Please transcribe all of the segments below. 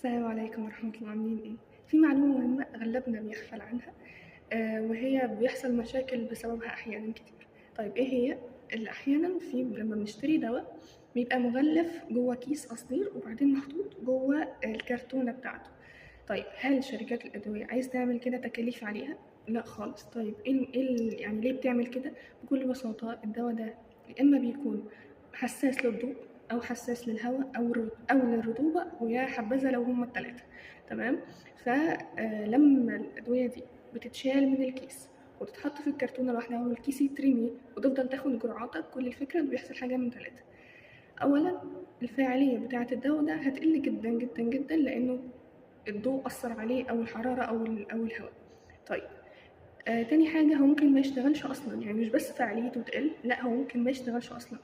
السلام عليكم ورحمة الله، عاملين ايه؟ في معلومة مهمة أغلبنا بيغفل عنها. وهي بيحصل مشاكل بسببها أحيانا كتير. طيب ايه هي؟ اللي أحيانا لما بنشتري دواء بيبقى مغلف جوه كيس قصدير وبعدين محطوط جوه الكرتونة بتاعته. طيب هل شركات الأدوية عايز تعمل كده تكاليف عليها؟ لا خالص. طيب يعني ليه بتعمل كده؟ بكل بساطة الدواء ده يا إما بيكون حساس للضوء أو حساس للهواء أو للرطوبة، ويا حبذا لو هما التلاتة. تمام. فلما الأدوية دي بتتشال من الكيس وتتحط في الكرتونة لوحدها والكيس يترمي وتفضل تاخد جرعاتك، كل الفكرة إن بيحصل حاجة من تلاتة. أولا، الفاعلية بتاعة الدواء ده هتقل جدا جدا جدا، لأنه الضوء أثر عليه أو الحرارة أو الهواء. طيب تاني حاجة، هو ممكن ما يشتغلش أصلا، يعني مش بس فعاليته تقل، لا هو ممكن ما يشتغلش أصلا.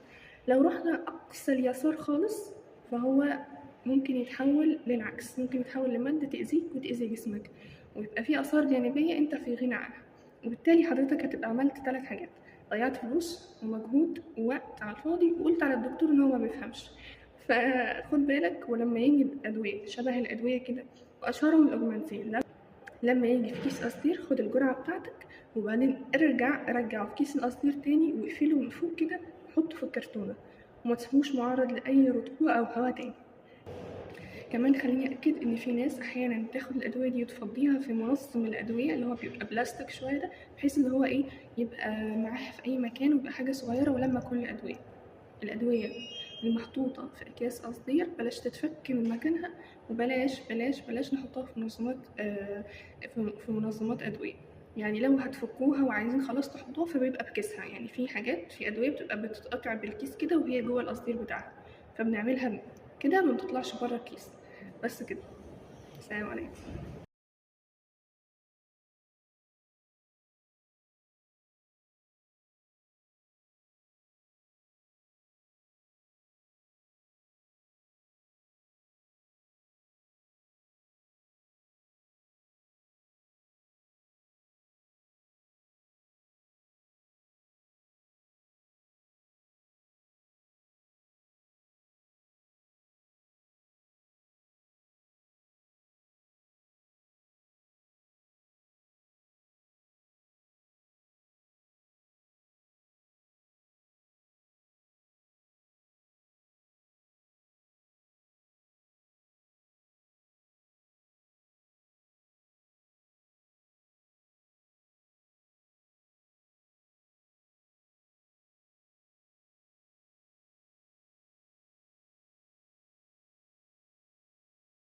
لو رحنا أقصى اليسار خالص فهو ممكن يتحول للعكس، ممكن يتحول لمادة تأذيك وتأذي جسمك، ويبقى فيه آثار جانبية أنت في غنى عنها. وبالتالي حضرتك هتبقى عملت 3 حاجات: ضيعت فلوس ومجهود ووقت على الفاضي، وقلت على الدكتور إن هو ما بيفهمش. فخد بالك، ولما يجي أدوية شبه الأدوية كده وأشهرهم الأوجمانتين، لما يجي في كيس قصدير خد الجرعة بتاعتك وبعدين رجعه في كيس القصدير تاني واقفله من فوق كده وحطه في الكرتونة، وما تسيبوش معرض لأي رطوبة أو هواء تاني. كمان خليني أكد إن في ناس أحيانا بتاخد الأدوية دي وتفضيها في منظم الأدوية اللي هو بيبقى بلاستيك شوية ده، بحيث إن هو يبقى معاها في أي مكان ويبقى حاجة صغيرة ولما كل الأدوية المحطوطة في أكياس قصدير بلاش تتفك من مكانها، وبلاش بلاش بلاش نحطها في منظمات في منظمات أدوية. يعني لو هتفكوها وعايزين خلاص تحطوها فبيبقى بكيسها، يعني في أدوية بتبقى بتتقطع بالكيس كده وهي جوه القصدير بتاعها، فبنعملها كده ما بتطلعش بره الكيس. بس كده. السلام عليكم.